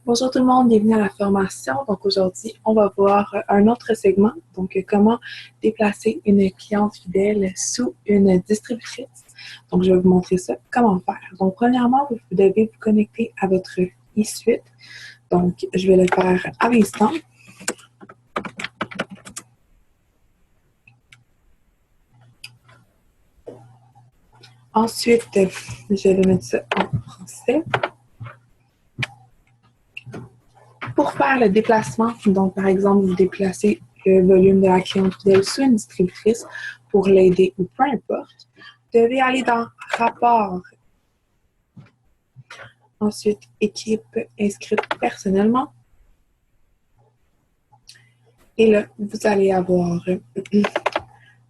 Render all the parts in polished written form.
Bonjour tout le monde, bienvenue à la formation. Donc aujourd'hui, on va voir un autre segment, donc comment déplacer une cliente fidèle sous une distributrice. Donc je vais vous montrer ça, comment faire. Donc premièrement, vous devez vous connecter à votre e-suite. Donc je vais le faire à l'instant. Ensuite, je vais mettre ça en français. Pour faire le déplacement, donc par exemple, vous déplacez le volume de la cliente fidèle sous une distributrice pour l'aider ou peu importe, vous devez aller dans Rapport. Ensuite, Équipe inscrite personnellement. Et là, vous allez avoir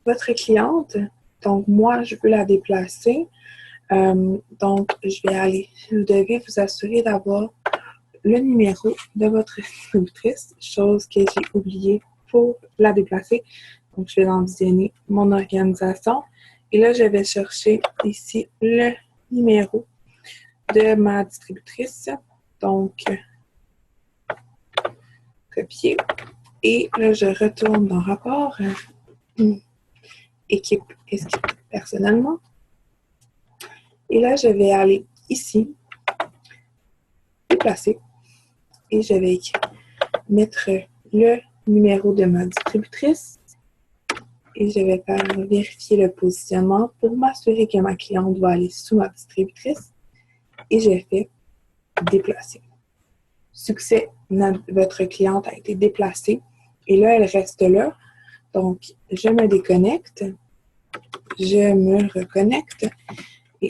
votre cliente. Donc, moi, je veux la déplacer. Donc, je vais aller. Vous devez vous assurer d'avoir le numéro de votre distributrice, chose que j'ai oublié pour la déplacer. Donc, je vais en visionner mon organisation. Et là, je vais chercher ici le numéro de ma distributrice. Donc, copier. Et là, je retourne dans Rapport. Équipe inscrite personnellement. Et là, je vais aller ici, déplacer. Et je vais mettre le numéro de ma distributrice. Et je vais faire vérifier le positionnement pour m'assurer que ma cliente va aller sous ma distributrice. Et je fais déplacer. Succès, votre cliente a été déplacée. Et là, elle reste là. Donc, je me déconnecte. Je me reconnecte. Et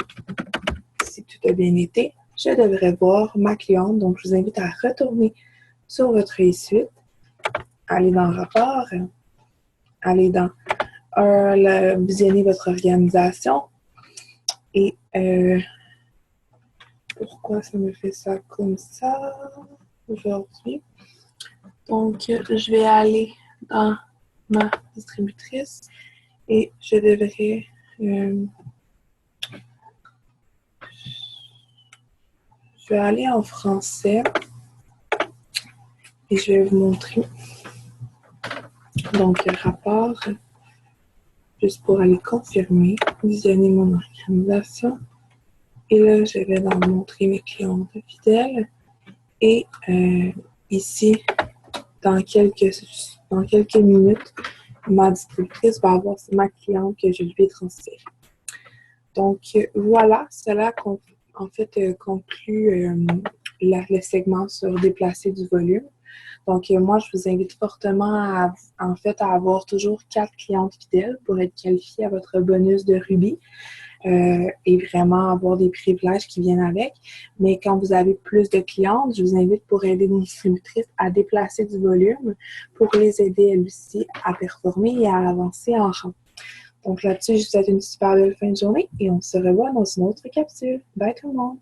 si tout a bien été, je devrais voir ma cliente. Donc, je vous invite à retourner sur votre e-suite, aller dans Rapport, aller dans visionner votre organisation. Et pourquoi ça me fait ça comme ça aujourd'hui? Donc, je vais aller dans ma distributrice et je devrais je vais aller en français et je vais vous montrer. Donc, Rapport, juste pour aller confirmer, visionner mon organisation. Et là, je vais leur montrer mes clientes fidèles. Et ici, dans quelques minutes, ma distributrice va avoir ma cliente que je lui ai transférée. Donc, voilà, cela conclut le segment sur déplacer du volume. Donc, moi, je vous invite fortement à avoir toujours 4 clientes fidèles pour être qualifié à votre bonus de rubis et vraiment avoir des privilèges qui viennent avec. Mais quand vous avez plus de clientes, je vous invite pour aider nos distributrices à déplacer du volume pour les aider elles aussi à performer et à avancer en rang. Donc là-dessus, je vous souhaite une super belle fin de journée et on se revoit dans une autre capsule. Bye tout le monde!